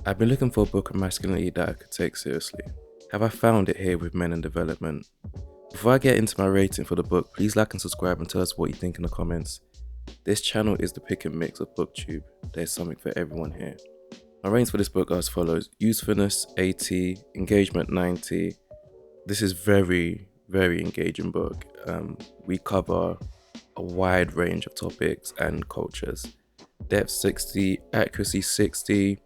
I've been looking for a book on masculinity that I could take seriously. Have I found it here with Men in Development? Before I get into my rating for the book, please like and subscribe and tell us what you think in the comments. This channel is the pick and mix of BookTube. There's something for everyone here. My ratings for this book are as follows: usefulness 80, engagement 90. This is very engaging book. We cover a wide range of topics and cultures. Depth 60, accuracy 60.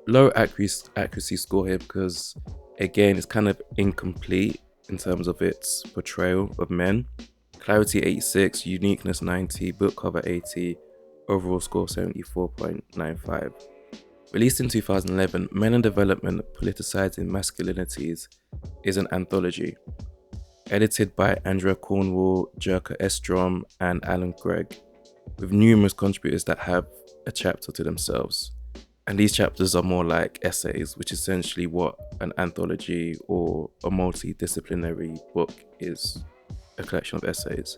Low accuracy score here because, again, it's kind of incomplete in terms of its portrayal of men. Clarity 86, uniqueness 90, book cover 80, overall score 74.95. Released in 2011, Men in Development, Politicizing Masculinities is an anthology. Edited by Andrea Cornwall, Jerka Estrom, and Alan Gregg, with numerous contributors that have a chapter to themselves. And these chapters are more like essays, which is essentially what an anthology or a multidisciplinary book is: a collection of essays,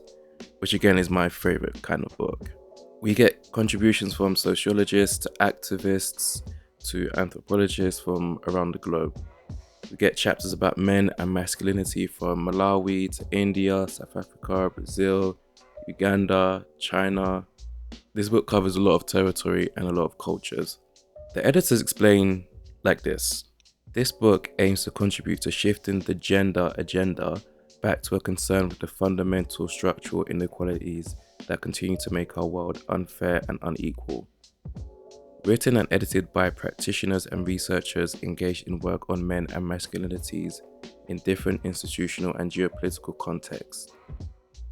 which again is my favorite kind of book. We get contributions from sociologists to activists to anthropologists from around the globe. We get chapters about men and masculinity from Malawi to India, South Africa, Brazil, Uganda, China. This book covers a lot of territory and a lot of cultures. The editors explain like this: this book aims to contribute to shifting the gender agenda back to a concern with the fundamental structural inequalities that continue to make our world unfair and unequal. Written and edited by practitioners and researchers engaged in work on men and masculinities in different institutional and geopolitical contexts.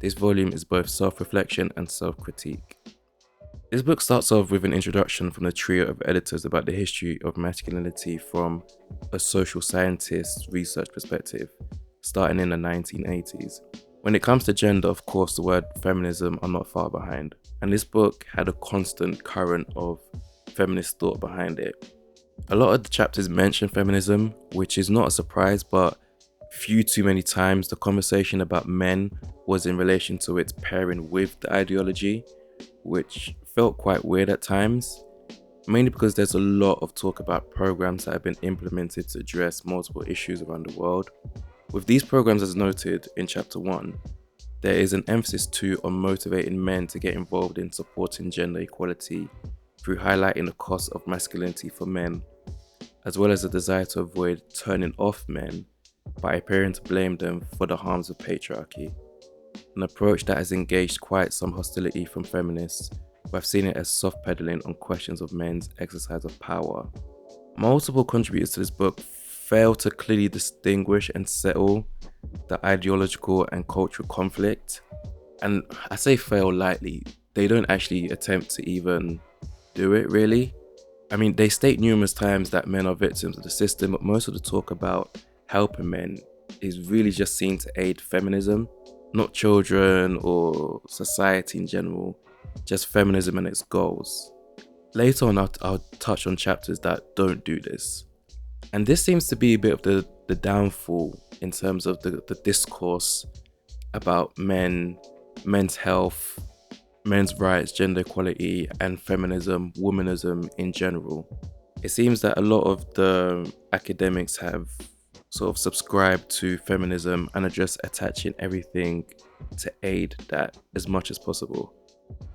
This volume is both self-reflection and self-critique. This book starts off with an introduction from the trio of editors about the history of masculinity from a social scientist research perspective, starting in the 1980s. When it comes to gender, of course, the word feminism are not far behind, and this book had a constant current of feminist thought behind it. A lot of the chapters mention feminism, which is not a surprise, but few too many times the conversation about men was in relation to its pairing with the ideology, which felt quite weird at times, mainly because there's a lot of talk about programs that have been implemented to address multiple issues around the world. With these programs, as noted in chapter 1, there is an emphasis too on motivating men to get involved in supporting gender equality through highlighting the cost of masculinity for men, as well as a desire to avoid turning off men by appearing to blame them for the harms of patriarchy, an approach that has engaged quite some hostility from feminists who have seen it as soft pedaling on questions of men's exercise of power. Multiple contributors to this book fail to clearly distinguish and settle the ideological and cultural conflict, and I say fail lightly. They don't actually attempt to even do it, really. I mean, they state numerous times that men are victims of the system, but most of the talk about helping men is really just seen to aid feminism, not children or society in general, just feminism and its goals. Later on, I'll touch on chapters that don't do this. And this seems to be a bit of the downfall in terms of the discourse about men's health, men's rights, gender equality, and feminism, womanism in general. It seems that a lot of the academics have sort of subscribed to feminism and are just attaching everything to aid that as much as possible.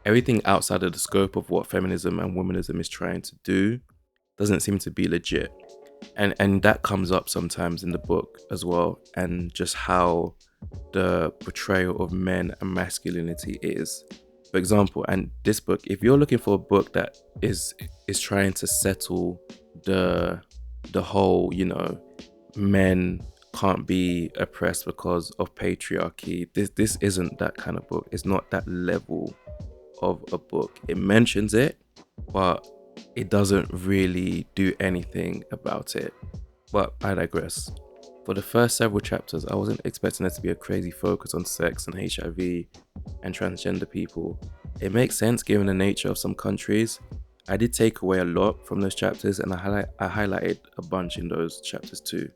Everything outside of the scope of what feminism and womanism is trying to do doesn't seem to be legit. And that comes up sometimes in the book as well, and just how the portrayal of men and masculinity is. For example, and this book, if you're looking for a book that is trying to settle the whole, men can't be oppressed because of patriarchy, this isn't that kind of book. It's not that level of a book. It mentions it, but it doesn't really do anything about it. But I digress. For the first several chapters, I wasn't expecting there to be a crazy focus on sex and HIV and transgender people. It makes sense given the nature of some countries. I did take away a lot from those chapters, and I highlighted a bunch in those chapters too.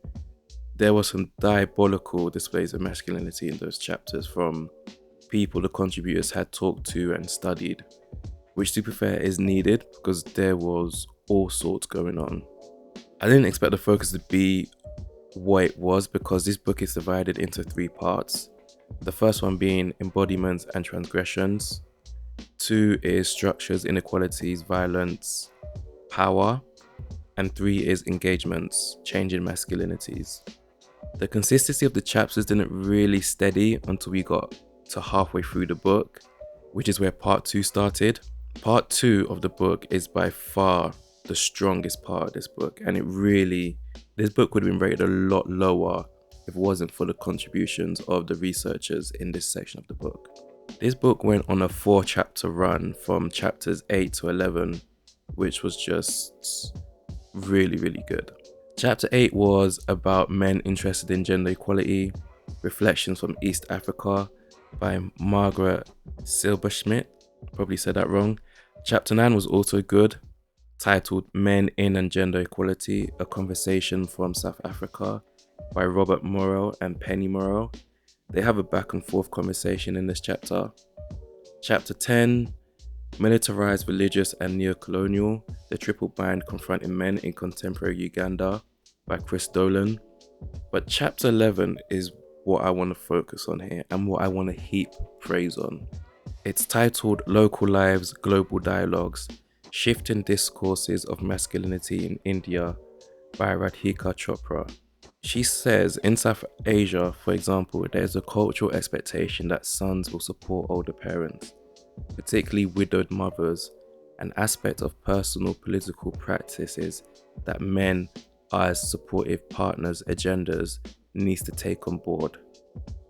There were some diabolical displays of masculinity in those chapters from people the contributors had talked to and studied, which, to be fair, is needed because there was all sorts going on. I didn't expect the focus to be what it was because this book is divided into 3 parts. The first one being embodiments and transgressions. 2 is structures, inequalities, violence, power. And 3 is engagements, changing masculinities. The consistency of the chapters didn't really steady until we got to halfway through the book, which is where part 2 started. Part 2 of the book is by far the strongest part of this book, and this book would have been rated a lot lower if it wasn't for the contributions of the researchers in this section of the book. This book went on a 4-chapter run from chapters 8 to 11, which was just really, really good. Chapter 8 was about men interested in gender equality, Reflections from East Africa by Margaret Silberschmidt. Probably said that wrong. Chapter 9 was also good, titled Men in and Gender Equality, A Conversation from South Africa by Robert Morrow and Penny Morrow. They have a back and forth conversation in this chapter. Chapter 10, Militarized, Religious and Neo-Colonial, The Triple Bind Confronting Men in Contemporary Uganda by Chris Dolan. But chapter 11 is what I want to focus on here and what I want to heap praise on. It's titled Local Lives, Global Dialogues, Shifting Discourses of Masculinity in India by Radhika Chopra. She says in South Asia, for example, there's a cultural expectation that sons will support older parents, particularly widowed mothers, an aspect of personal political practices that men as supportive partners' agendas needs to take on board.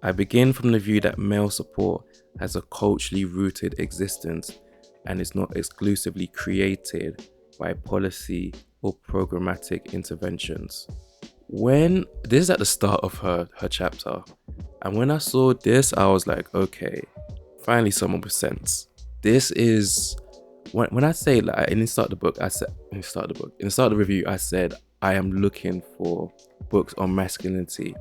I begin from the view that male support has a culturally rooted existence and is not exclusively created by policy or programmatic interventions. This is at the start of her chapter, and when I saw this, I was like, okay, finally someone with sense. This is when I say like in the start of the review, I said I am looking for books on masculinity,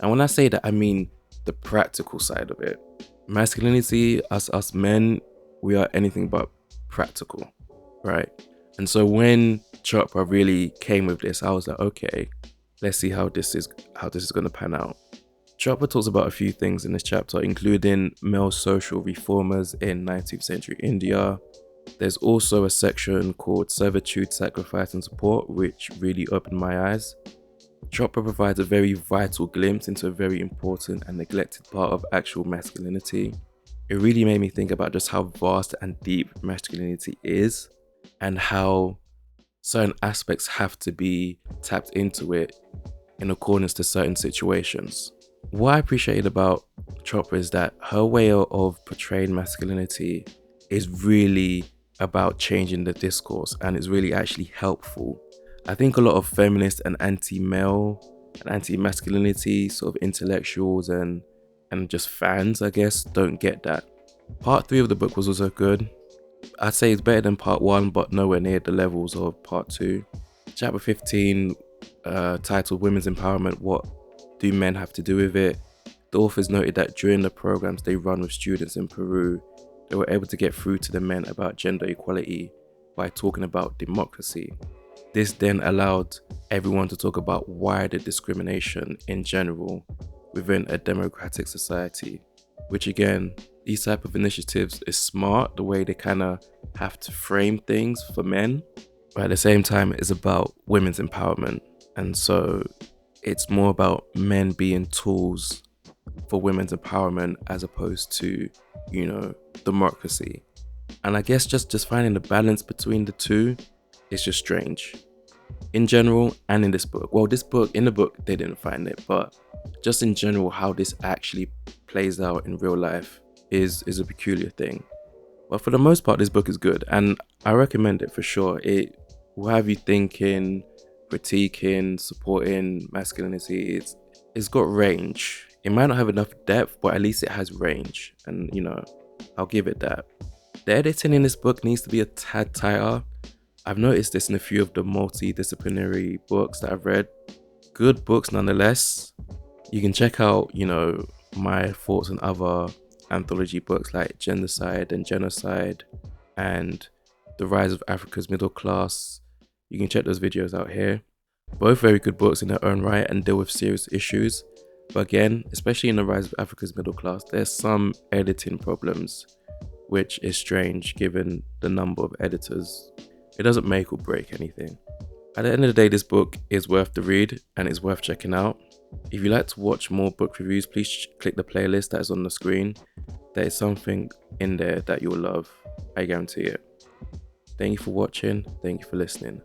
and when I say that, I mean the practical side of it. Masculinity, us men, we are anything but practical, right? And so when Chopra really came with this, I was like, okay, let's see how this is going to pan out. Chopra talks about a few things in this chapter, including male social reformers in 19th century India. There's also a section called Servitude, Sacrifice and Support, which really opened my eyes. Chopra provides a very vital glimpse into a very important and neglected part of actual masculinity. It really made me think about just how vast and deep masculinity is and how certain aspects have to be tapped into it in accordance to certain situations. What I appreciated about Chopra is that her way of portraying masculinity is really about changing the discourse, and it's really actually helpful. I think a lot of feminists and anti-male and anti-masculinity sort of intellectuals and just fans, I guess, don't get that. Part 3 of the book was also good. I'd say it's better than part 1, but nowhere near the levels of part 2. Chapter 15, titled Women's Empowerment, What Do Men Have to Do With It? The authors noted that during the programs they run with students in Peru, they were able to get through to the men about gender equality by talking about democracy. This then allowed everyone to talk about wider discrimination in general within a democratic society, which again, these type of initiatives is smart, the way they kind of have to frame things for men, but at the same time it's about women's empowerment, and so it's more about men being tools for women's empowerment as opposed to, democracy. And I guess just finding the balance between the two is just strange in general and in this book. Well, in the book they didn't find it, but just in general how this actually plays out in real life is a peculiar thing. But for the most part, this book is good and I recommend it for sure. It will have you thinking, critiquing, supporting masculinity. It's got range. It might not have enough depth, but at least it has range, and I'll give it that. The editing in this book needs to be a tad tighter. I've noticed this in a few of the multidisciplinary books that I've read. Good books nonetheless. You can check out, my thoughts on other anthology books like Gendercide and Genocide and The Rise of Africa's Middle Class. You can check those videos out here. Both very good books in their own right and deal with serious issues. But again, especially in The Rise of Africa's Middle Class, there's some editing problems, which is strange given the number of editors. It doesn't make or break anything. At the end of the day, this book is worth the read and it's worth checking out. If you'd like to watch more book reviews, please click the playlist that is on the screen. There is something in there that you'll love. I guarantee it. Thank you for watching. Thank you for listening.